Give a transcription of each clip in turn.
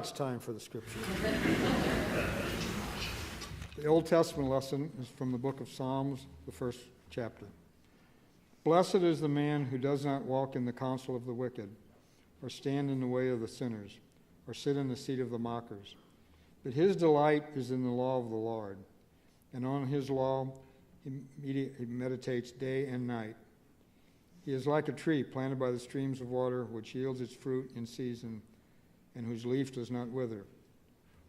it's time for the scripture. The Old Testament lesson is from the book of Psalms, the first chapter. Blessed is the man who does not walk in the counsel of the wicked, or stand in the way of the sinners, or sit in the seat of the mockers. But his delight is in the law of the Lord, and on his law he meditates day and night. He is like a tree planted by the streams of water, which yields its fruit in season, and whose leaf does not wither.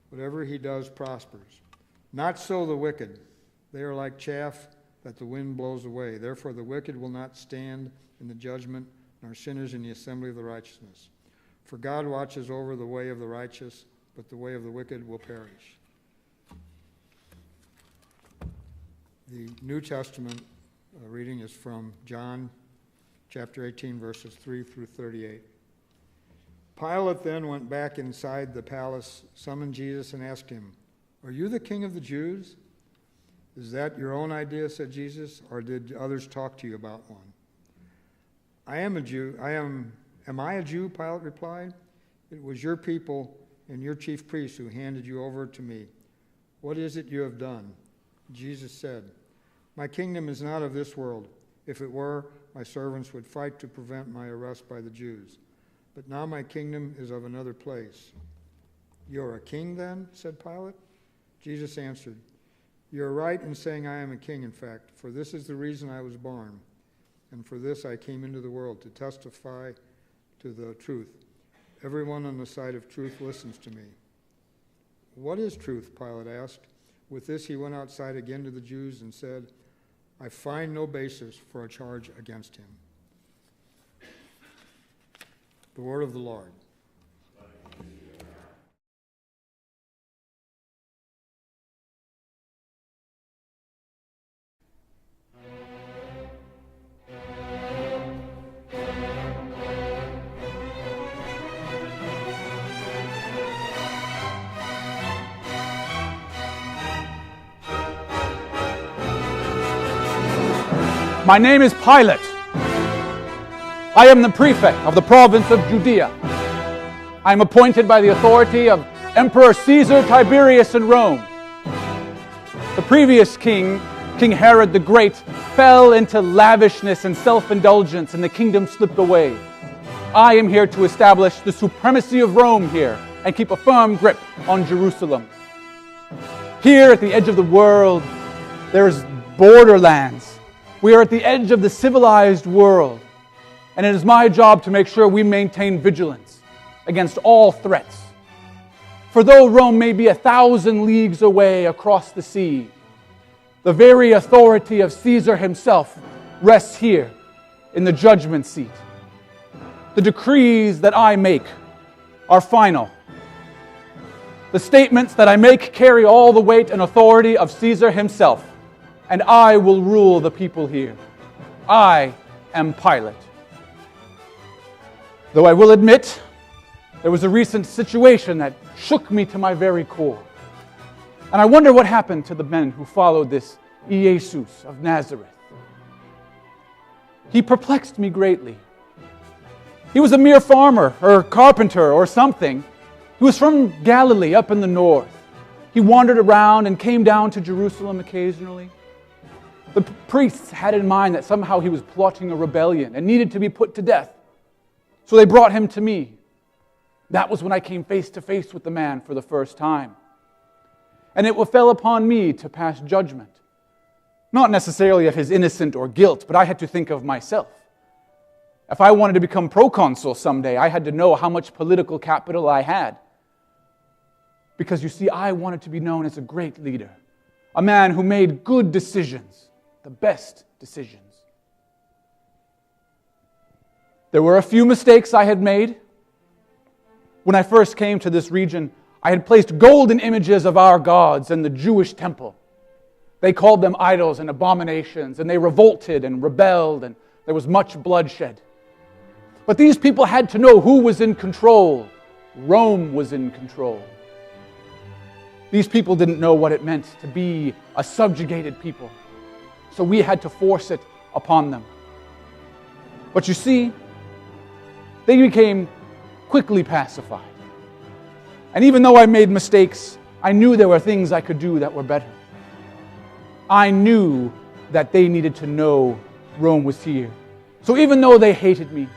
Whatever he does prospers. Not so the wicked. They are like chaff that the wind blows away. Therefore the wicked will not stand in the judgment, nor sinners in the assembly of the righteousness. For God watches over the way of the righteous, but the way of the wicked will perish. The New Testament reading is from John chapter 18, verses 3 through 38. Pilate then went back inside the palace, summoned Jesus, and asked him, "Are you the king of the Jews?" "Is that your own idea," said Jesus, "or did others talk to you about one?" "I am a Jew. Am I a Jew?" Pilate replied. "It was your people and your chief priests who handed you over to me. What is it you have done?" Jesus said, "My kingdom is not of this world. If it were, my servants would fight to prevent my arrest by the Jews. But now my kingdom is of another place." "You're a king then?" said Pilate. Jesus answered, "You're right in saying I am a king, in fact, for this is the reason I was born, and for this I came into the world, to testify to the truth. Everyone on the side of truth listens to me." "What is truth?" Pilate asked. With this he went outside again to the Jews and said, "I find no basis for a charge against him." The word of the Lord. My name is Pilate. I am the prefect of the province of Judea. I am appointed by the authority of Emperor Caesar Tiberius in Rome. The previous king, King Herod the Great, fell into lavishness and self-indulgence, and the kingdom slipped away. I am here to establish the supremacy of Rome here and keep a firm grip on Jerusalem. Here at the edge of the world, there's borderlands. We are at the edge of the civilized world, and it is my job to make sure we maintain vigilance against all threats. For though Rome may be 1,000 leagues away across the sea, the very authority of Caesar himself rests here in the judgment seat. The decrees that I make are final. The statements that I make carry all the weight and authority of Caesar himself, and I will rule the people here. I am Pilate. Though I will admit, there was a recent situation that shook me to my very core. And I wonder what happened to the men who followed this Jesus of Nazareth. He perplexed me greatly. He was a mere farmer or carpenter or something. He was from Galilee up in the north. He wandered around and came down to Jerusalem occasionally. The priests had in mind that somehow he was plotting a rebellion and needed to be put to death. So they brought him to me. That was when I came face to face with the man for the first time. And it fell upon me to pass judgment. Not necessarily of his innocence or guilt, but I had to think of myself. If I wanted to become proconsul someday, I had to know how much political capital I had. Because you see, I wanted to be known as a great leader, a man who made good decisions, the best decisions. There were a few mistakes I had made. When I first came to this region, I had placed golden images of our gods in the Jewish temple. They called them idols and abominations, and they revolted and rebelled, and there was much bloodshed. But these people had to know who was in control. Rome was in control. These people didn't know what it meant to be a subjugated people. So we had to force it upon them. But you see, they became quickly pacified. And even though I made mistakes, I knew there were things I could do that were better. I knew that they needed to know Rome was here. So even though they hated me,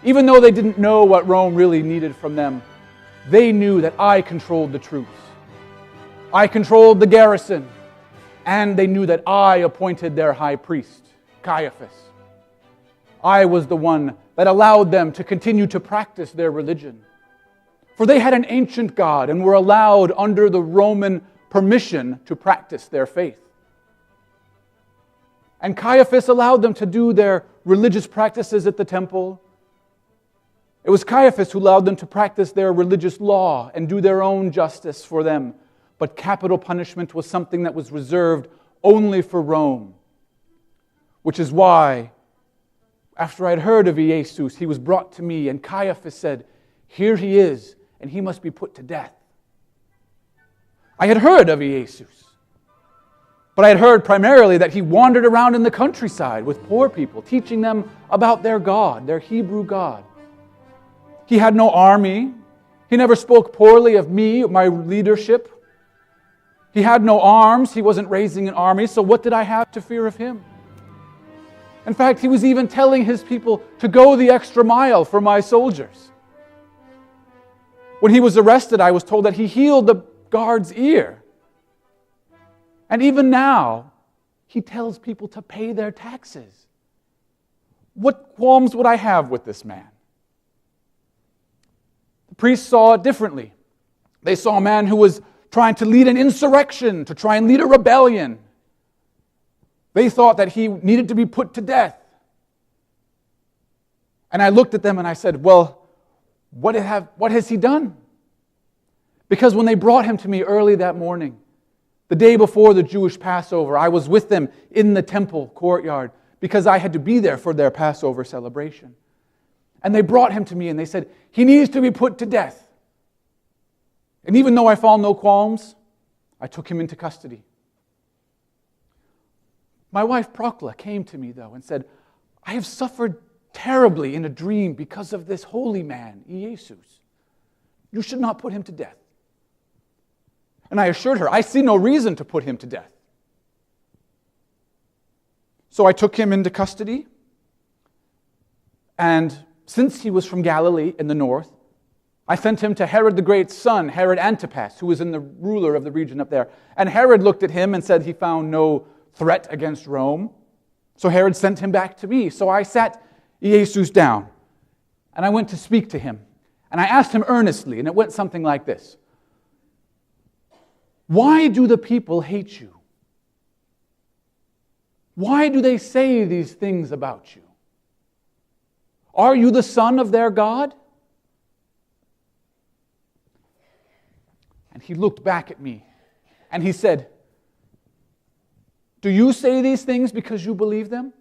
even though they didn't know what Rome really needed from them, they knew that I controlled the troops. I controlled the garrison. And they knew that I appointed their high priest, Caiaphas. I was the one that allowed them to continue to practice their religion. For they had an ancient God and were allowed under the Roman permission to practice their faith. And Caiaphas allowed them to do their religious practices at the temple. It was Caiaphas who allowed them to practice their religious law and do their own justice for them. But capital punishment was something that was reserved only for Rome. Which is why, after I'd heard of Jesus, he was brought to me, and Caiaphas said, "Here he is, and he must be put to death." I had heard of Jesus, but I had heard primarily that he wandered around in the countryside with poor people, teaching them about their God, their Hebrew God. He had no army. He never spoke poorly of me, my leadership. He had no arms. He wasn't raising an army, so what did I have to fear of him? In fact, he was even telling his people to go the extra mile for my soldiers. When he was arrested, I was told that he healed the guard's ear. And even now, he tells people to pay their taxes. What qualms would I have with this man? The priests saw it differently. They saw a man who was trying to lead an insurrection, to try and lead a rebellion. They thought that he needed to be put to death. And I looked at them and I said, well, what has he done? Because when they brought him to me early that morning, the day before the Jewish Passover, I was with them in the temple courtyard because I had to be there for their Passover celebration. And they brought him to me and they said, he needs to be put to death. And even though I found no qualms, I took him into custody. My wife Procla came to me though and said, I have suffered terribly in a dream because of this holy man, Jesus. You should not put him to death. And I assured her, I see no reason to put him to death. So I took him into custody. And since he was from Galilee in the north, I sent him to Herod the Great's son, Herod Antipas, who was the ruler of the region up there. And Herod looked at him and said he found no threat against Rome. So Herod sent him back to me. So I sat Jesus down, and I went to speak to him. And I asked him earnestly, and it went something like this. Why do the people hate you? Why do they say these things about you? Are you the son of their God? And he looked back at me and he said, do you say these things because you believe them?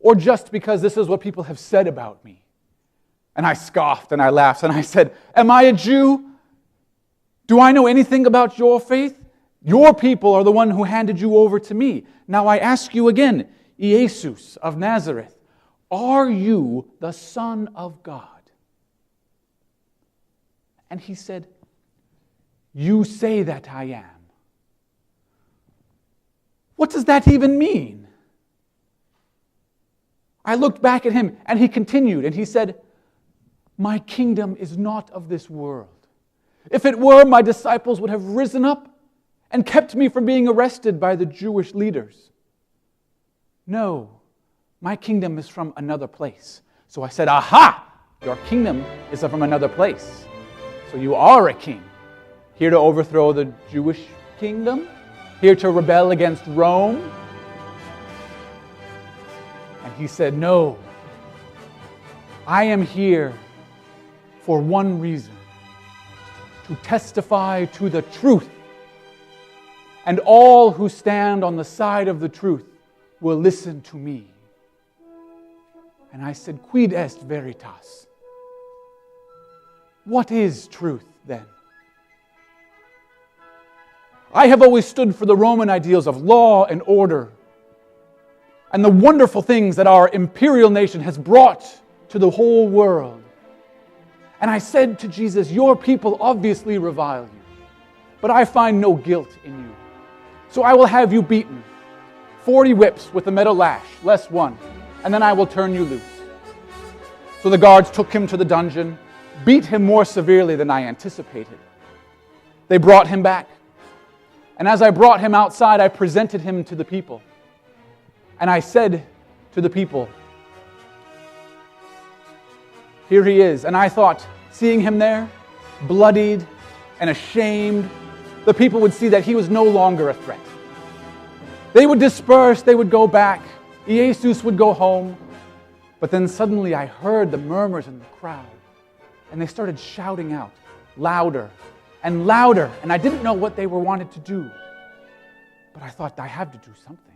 Or just because this is what people have said about me? And I scoffed and I laughed and I said, am I a Jew? Do I know anything about your faith? Your people are the one who handed you over to me. Now I ask you again, Jesus of Nazareth, are you the Son of God? And he said, you say that I am. What does that even mean? I looked back at him and he continued and he said, my kingdom is not of this world. If it were, my disciples would have risen up and kept me from being arrested by the Jewish leaders. No, my kingdom is from another place. So I said, aha, your kingdom is from another place. So you are a king. Here to overthrow the Jewish kingdom? Here to rebel against Rome? And he said, no, I am here for one reason, to testify to the truth. And all who stand on the side of the truth will listen to me. And I said, quid est veritas? What is truth then? I have always stood for the Roman ideals of law and order and the wonderful things that our imperial nation has brought to the whole world. And I said to Jesus, your people obviously revile you, but I find no guilt in you. So I will have you beaten, 40 whips with a metal lash, less one, and then I will turn you loose. So the guards took him to the dungeon, beat him more severely than I anticipated. They brought him back. And as I brought him outside, I presented him to the people. And I said to the people, here he is. And I thought, seeing him there, bloodied and ashamed, the people would see that he was no longer a threat. They would disperse, they would go back, Jesus would go home. But then suddenly I heard the murmurs in the crowd, and they started shouting out louder and louder, and I didn't know what they were wanted to do. But I thought, I have to do something.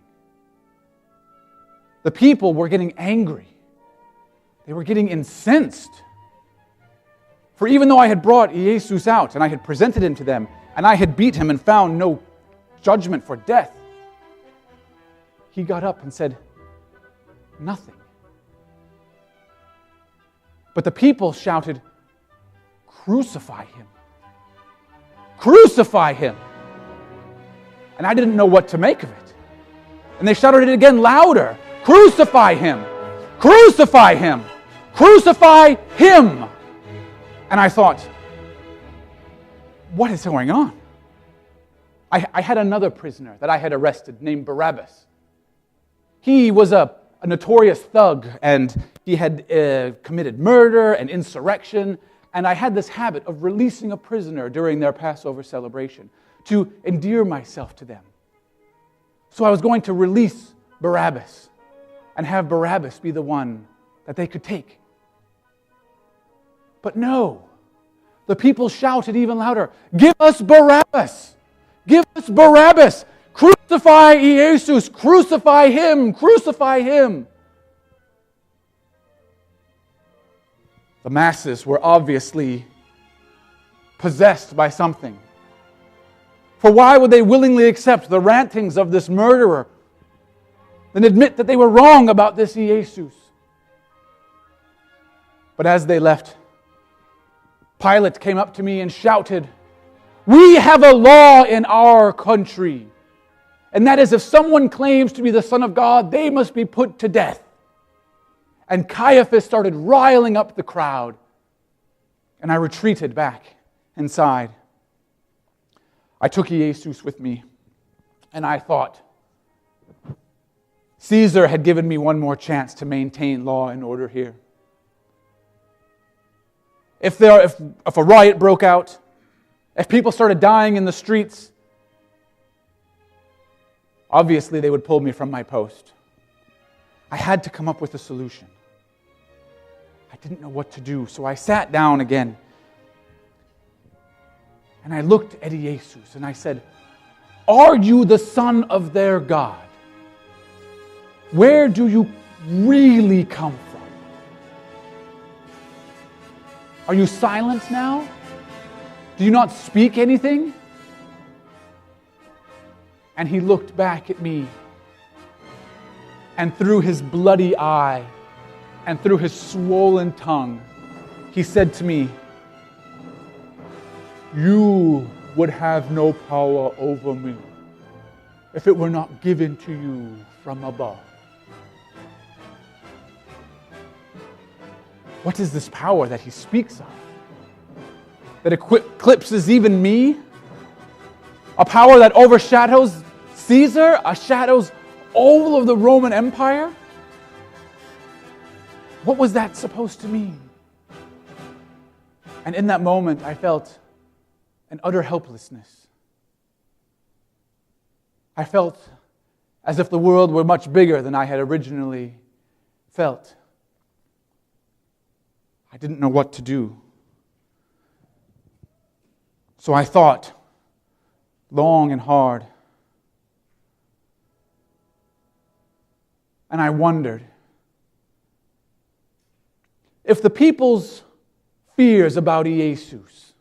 The people were getting angry. They were getting incensed. For even though I had brought Jesus out, and I had presented him to them, and I had beat him and found no judgment for death, he got up and said, nothing. But the people shouted, crucify him. Crucify him. And I didn't know what to make of it. And they shouted it again louder. Crucify him. Crucify him. Crucify him. And I thought, what is going on? I had another prisoner that I had arrested named Barabbas. He was a notorious thug, and he had committed murder and insurrection, and I had this habit of releasing a prisoner during their Passover celebration to endear myself to them. So I was going to release Barabbas and have Barabbas be the one that they could take. But no, the people shouted even louder, give us Barabbas! Give us Barabbas! Crucify Jesus! Crucify him! Crucify him! The masses were obviously possessed by something. For why would they willingly accept the rantings of this murderer and admit that they were wrong about this Jesus? But as they left, Pilate came up to me and shouted, we have a law in our country. And that is, if someone claims to be the Son of God, they must be put to death. And Caiaphas started riling up the crowd. And I retreated back inside. I took Jesus with me. And I thought, Caesar had given me one more chance to maintain law and order here. If a riot broke out, if people started dying in the streets, obviously they would pull me from my post. I had to come up with a solution. I didn't know what to do, so I sat down again. And I looked at Jesus and I said, are you the Son of their God? Where do you really come from? Are you silent now? Do you not speak anything? And he looked back at me, and through his bloody eye and through his swollen tongue, he said to me, you would have no power over me if it were not given to you from above. What is this power that he speaks of? That eclipses even me? A power that overshadows Caesar? Shadows all of the Roman Empire? What was that supposed to mean? And in that moment, I felt an utter helplessness. I felt as if the world were much bigger than I had originally felt. I didn't know what to do. So I thought long and hard. And I wondered if the people's fears about Jesus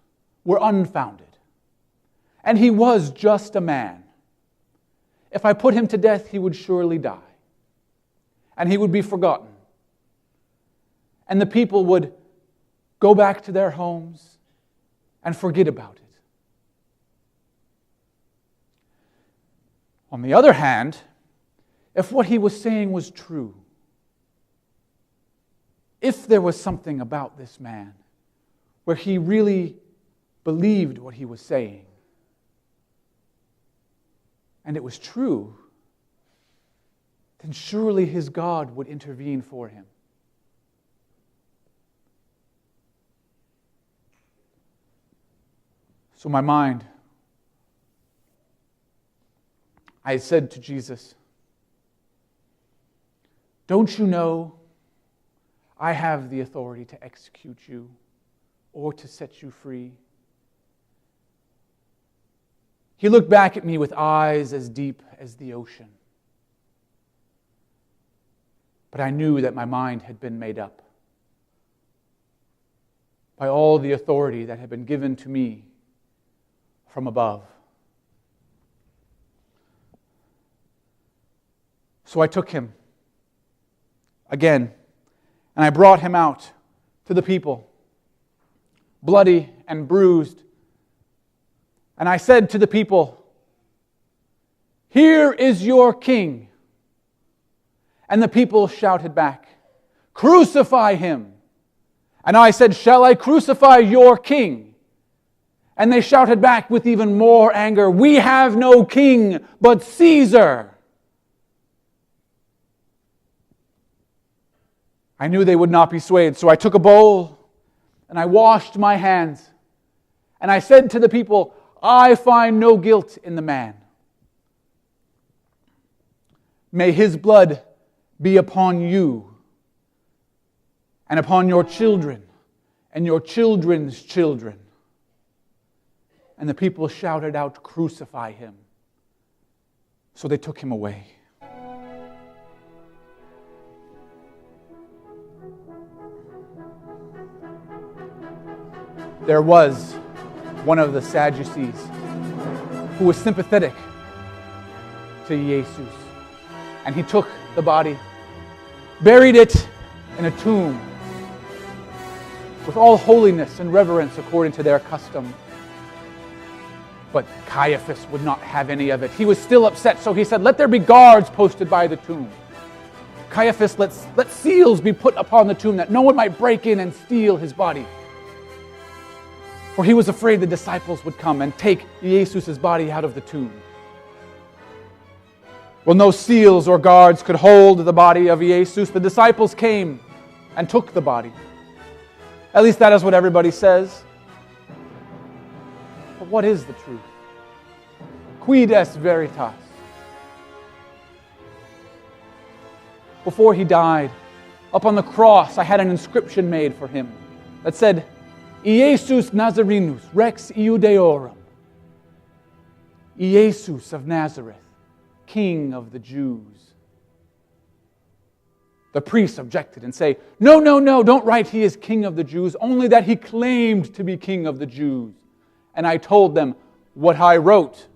were unfounded, and he was just a man. If I put him to death, he would surely die, and he would be forgotten. And the people would go back to their homes, and forget about it. On the other hand, if what he was saying was true, if there was something about this man where he really believed what he was saying, and it was true, then surely his God would intervene for him. So my mind, I said to Jesus, don't you know I have the authority to execute you or to set you free? He looked back at me with eyes as deep as the ocean. But I knew that my mind had been made up by all the authority that had been given to me from above. So I took him again, and I brought him out to the people, bloody and bruised. And I said to the people, "Here is your king." And the people shouted back, "Crucify him." And I said, "Shall I crucify your king?" And they shouted back with even more anger, "We have no king but Caesar." I knew they would not be swayed, so I took a bowl and I washed my hands. And I said to the people, "I find no guilt in the man. May his blood be upon you and upon your children and your children's children." And the people shouted out, "Crucify him." So they took him away. There was one of the Sadducees who was sympathetic to Jesus. And he took the body, buried it in a tomb with all holiness and reverence according to their custom. But Caiaphas would not have any of it. He was still upset, so he said, "Let there be guards posted by the tomb." Caiaphas, let seals be put upon the tomb that no one might break in and steal his body. For he was afraid the disciples would come and take Jesus' body out of the tomb. Well, no seals or guards could hold the body of Jesus. The disciples came and took the body. At least that is what everybody says. But what is the truth? Quid est veritas? Before he died, up on the cross, I had an inscription made for him that said, "Jesus Nazarenus, Rex Iudeorum." Jesus of Nazareth, King of the Jews. The priests objected and say, No, don't write he is King of the Jews, only that he claimed to be King of the Jews. And I told them, what I wrote.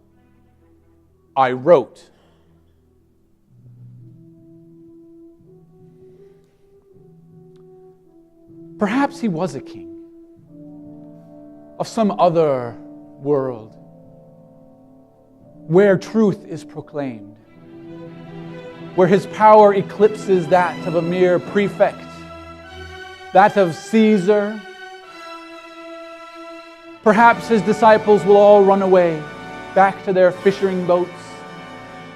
Perhaps he was a king of some other world where truth is proclaimed, where his power eclipses that of a mere prefect, that of Caesar. Perhaps his disciples will all run away, back to their fishing boats,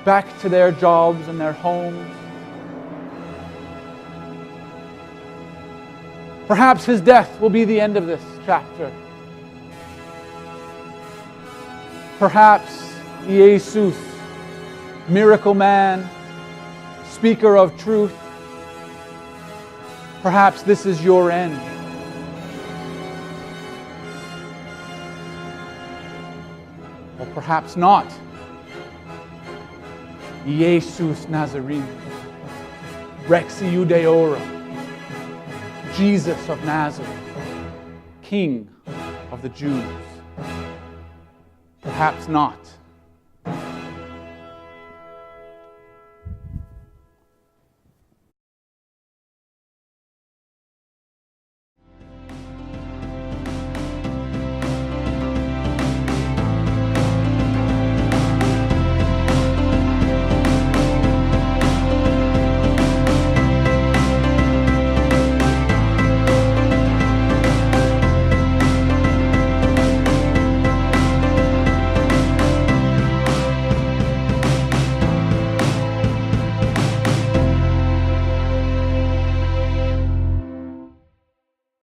back to their jobs and their homes. Perhaps his death will be the end of this chapter. Perhaps Jesus, miracle man, speaker of truth, perhaps this is your end. Or perhaps not. Jesus Nazarene, Rex Iudeorum, Jesus of Nazareth, King of the Jews. Perhaps not.